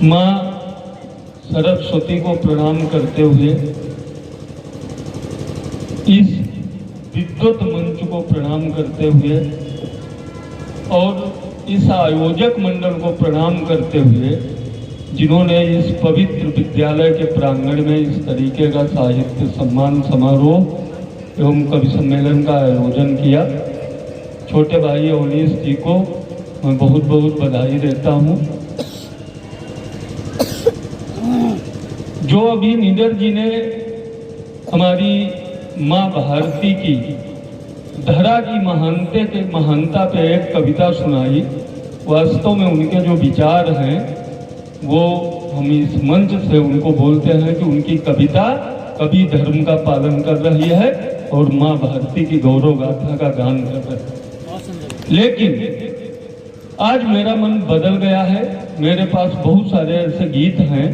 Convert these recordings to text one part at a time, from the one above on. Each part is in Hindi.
माँ सरस्वती को प्रणाम करते हुए इस विद्वत मंच को प्रणाम करते हुए और इस आयोजक मंडल को प्रणाम करते हुए जिन्होंने इस पवित्र विद्यालय के प्रांगण में इस तरीके का साहित्य सम्मान समारोह एवं कवि सम्मेलन का आयोजन किया, छोटे भाई अवनीश जी को मैं बहुत बहुत बधाई देता हूँ। जो अभी नीडर जी ने हमारी माँ भारती की धरा की महानता पे एक कविता सुनाई, वास्तव में उनके जो विचार हैं वो हम इस मंच से उनको बोलते हैं कि उनकी कविता कवि धर्म का पालन कर रही है और माँ भारती की गौरव गाथा का गान कर रही है। लेकिन आज मेरा मन बदल गया है। मेरे पास बहुत सारे ऐसे गीत हैं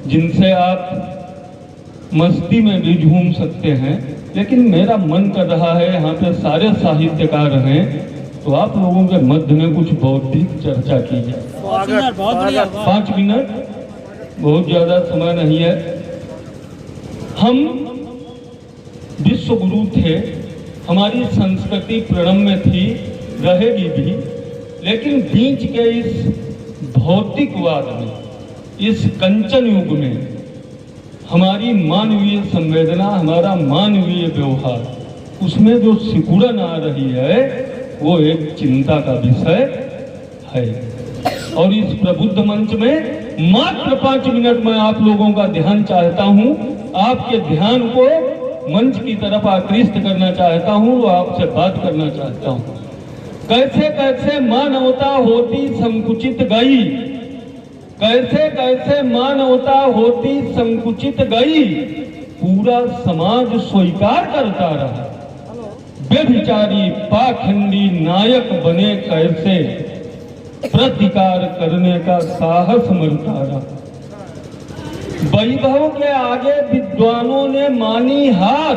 जिनसे आप मस्ती में भी झूम सकते हैं, लेकिन मेरा मन कर रहा है यहाँ पे सारे साहित्यकार हैं तो आप लोगों के मध्य में कुछ बौद्धिक चर्चा की जाए। 5 मिनट बहुत ज्यादा समय नहीं है। हम विश्व गुरु थे, हमारी संस्कृति प्रणम्य थी, रहेगी भी, लेकिन बीच के इस भौतिकवाद में, इस कंचन युग में हमारी मानवीय संवेदना, हमारा मानवीय व्यवहार, उसमें जो सिकुड़न आ रही है वो एक चिंता का विषय है। और इस प्रबुद्ध मंच में मात्र 5 मिनट में आप लोगों का ध्यान चाहता हूं, आपके ध्यान को मंच की तरफ आकृष्ट करना चाहता हूं, वो आपसे बात करना चाहता हूं। कैसे कैसे मानवता होती संकुचित गई, कैसे कैसे मानवता होती संकुचित गई, पूरा समाज स्वीकार करता रहा। व्यभिचारी पाखंडी नायक बने कैसे, प्रतिकार करने का साहस मरता रहा। वैभव के आगे विद्वानों ने मानी हार,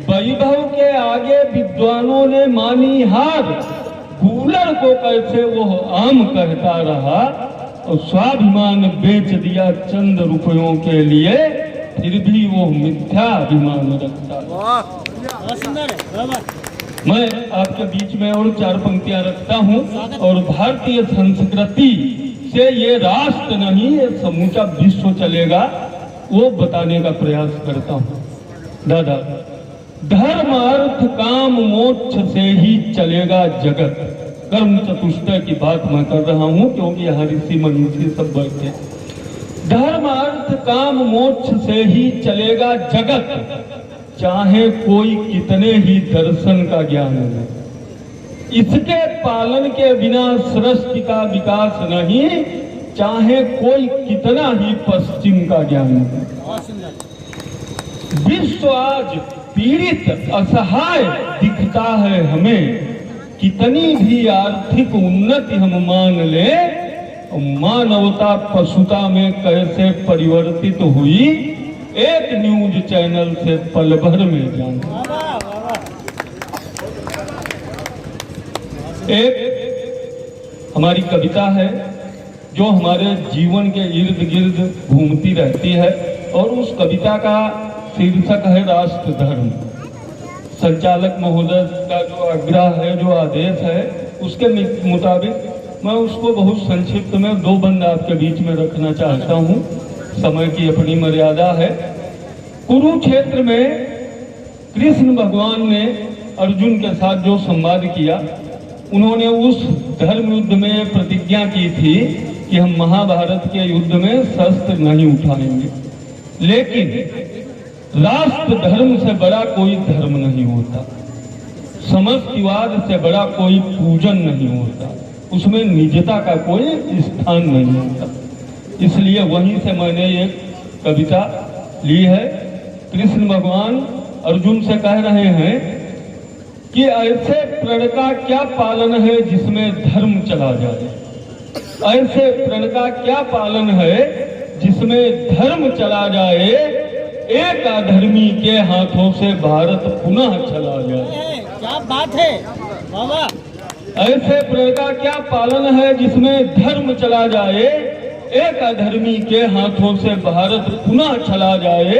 वैभव के आगे विद्वानों ने मानी हार, गूलर को कैसे वो आम कहता रहा और स्वाभिमान बेच दिया चंद रुपयों के लिए, फिर भी वो मिथ्या अभिमान रखता रहा। मैं आपके बीच में और 4 पंक्तियां रखता हूं और भारतीय संस्कृति से ये राष्ट्र नहीं, ये समूचा विश्व चलेगा, वो बताने का प्रयास करता हूं। दादा, धर्म अर्थ काम मोक्ष से ही चलेगा जगत। कर्म चतुष्टय की बात मैं कर रहा हूं क्योंकि यहाँ ऋषि मनीषी सब बैठे। धर्म अर्थ काम मोक्ष से ही चलेगा जगत, चाहे कोई कितने ही दर्शन का ज्ञान हो। इसके पालन के बिना सृष्टि का विकास नहीं, चाहे कोई कितना ही पश्चिम का ज्ञान हो। विश्व आज पीड़ित असहाय दिखता है हमें, कितनी भी आर्थिक उन्नति हम मान ले, मानवता पशुता में कैसे परिवर्तित हुई, एक न्यूज चैनल से पल भर में जान। एक हमारी कविता है जो हमारे जीवन के इर्द गिर्द घूमती रहती है और उस कविता का शीर्षक है राष्ट्र धर्म। संचालक महोदय का जो आग्रह है, जो आदेश है, उसके मुताबिक मैं उसको बहुत संक्षिप्त में 2 बंद आपके बीच में रखना चाहता हूँ। समय की अपनी मर्यादा है। कुरुक्षेत्र में कृष्ण भगवान ने अर्जुन के साथ जो संवाद किया, उन्होंने उस धर्म युद्ध में प्रतिज्ञा की थी कि हम महाभारत के युद्ध में शस्त्र नहीं उठाएंगे, लेकिन राष्ट्र धर्म से बड़ा कोई धर्म नहीं होता, समष्टिवाद से बड़ा कोई पूजन नहीं होता, उसमें निजता का कोई स्थान नहीं होता। इसलिए वहीं से मैंने एक कविता ली है। कृष्ण भगवान अर्जुन से कह रहे हैं कि ऐसे प्रण का क्या पालन है जिसमें धर्म चला जाए, ऐसे प्रण का क्या पालन है जिसमें धर्म चला जाए, एक अधर्मी के हाथों से भारत पुनः चला जाए। क्या बात है बाबा। ऐसे प्रण का क्या पालन है जिसमें धर्म चला जाए, एक अधर्मी के हाथों से भारत पुनः चला जाए,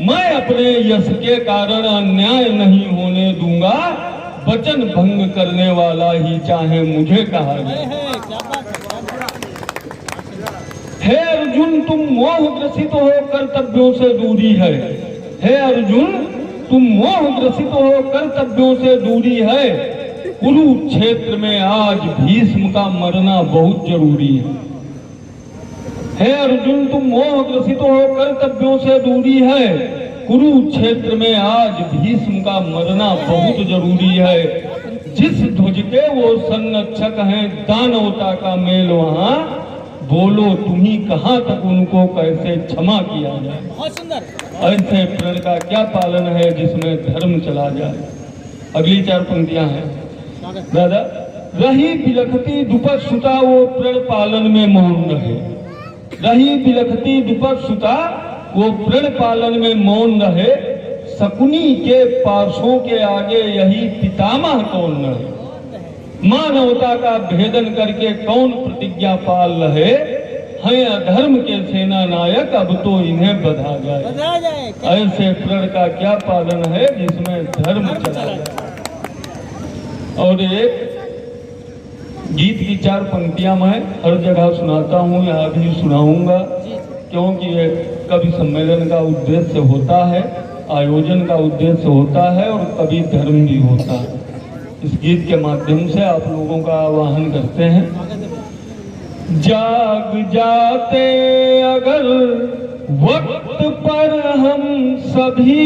मैं अपने यश के कारण अन्याय नहीं होने दूंगा। वचन भंग करने वाला ही चाहे मुझे कहा जाए। हे अर्जुन, तुम मोहग्रसित हो कर्तव्यों से दूरी है। हे अर्जुन, तुम मोहग्रसित हो कर्तव्यों से दूरी है। कुरुक्षेत्र में आज भीष्म का मरना बहुत जरूरी है। हे अर्जुन, तुम मोहग्रसित हो कर्तव्यों से दूरी है। कुरुक्षेत्र में आज भीष्म का मरना बहुत जरूरी है। जिस ध्वज के वो संरक्षक हैं, दानवता का मेल वहां। बोलो तुम ही कहां तक उनको कैसे क्षमा किया जाए। बहुत सुंदर। ऐसे प्रण का क्या पालन है जिसमें धर्म चला जाए। अगली 4 पंक्तियां हैं दादा। रही बिलखती दुपद सुता वो प्रण पालन में मौन रहे। रही बिलखती दुपद सुता वो प्रण पालन में मौन रहे। शकुनी के पार्श्वों के आगे यही पितामह कौन रहे। मानवता का भेदन करके कौन प्रतिज्ञा पाल रहे हैं। अधर्म के सेना नायक, अब तो इन्हें बधा जाए। ऐसे प्रण का क्या पालन है जिसमें धर्म चला जाए। और एक गीत की 4 पंक्तियां मैं हर जगह सुनाता हूँ, यहाँ भी सुनाऊंगा, क्योंकि ये कवि सम्मेलन का उद्देश्य होता है, आयोजन का उद्देश्य होता है और कवि धर्म भी होता है। इस गीत के माध्यम से आप लोगों का आह्वान करते हैं। जाग जाते अगर वक्त पर हम सभी,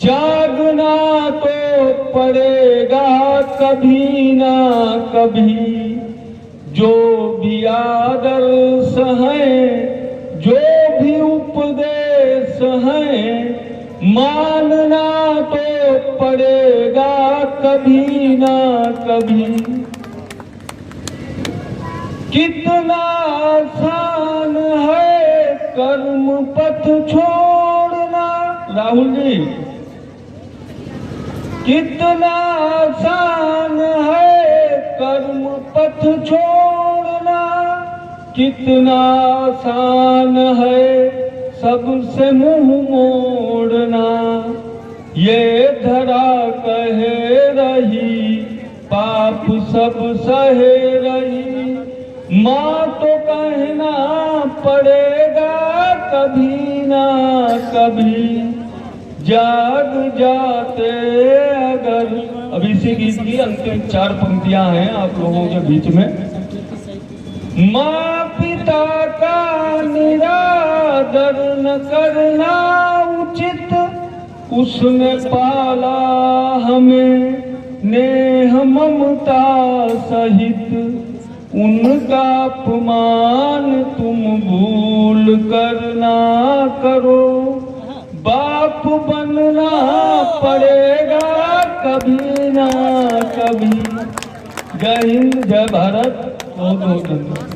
जागना तो पड़ेगा कभी ना कभी। जो भी आदर्श हैं, जो भी उपदेश हैं, मानना तो पड़ेगा कभी ना कभी। कितना आसान है कर्म पथ छोड़ना। राहुल जी, कितना आसान है कर्म पथ छोड़ना। कितना आसान है सबसे मुंह मोड़ना। ये धरा कहे रही, पाप सब सहे रही। माँ तो कहना पड़ेगा कभी ना कभी। जाग जाते अगर। अब इसी गीत की अंतिम 4 पंक्तियां हैं आप लोगों के बीच में। माँ पिता का निरादर न करना उचित, उसने पाला हमें नेह ममता सहित। उनका अपमान तुम भूल कर ना करो। बाप बनना पड़ेगा कभी ना कभी। जय हिंद, जय भारत। बहुत बहुत धन्यवाद।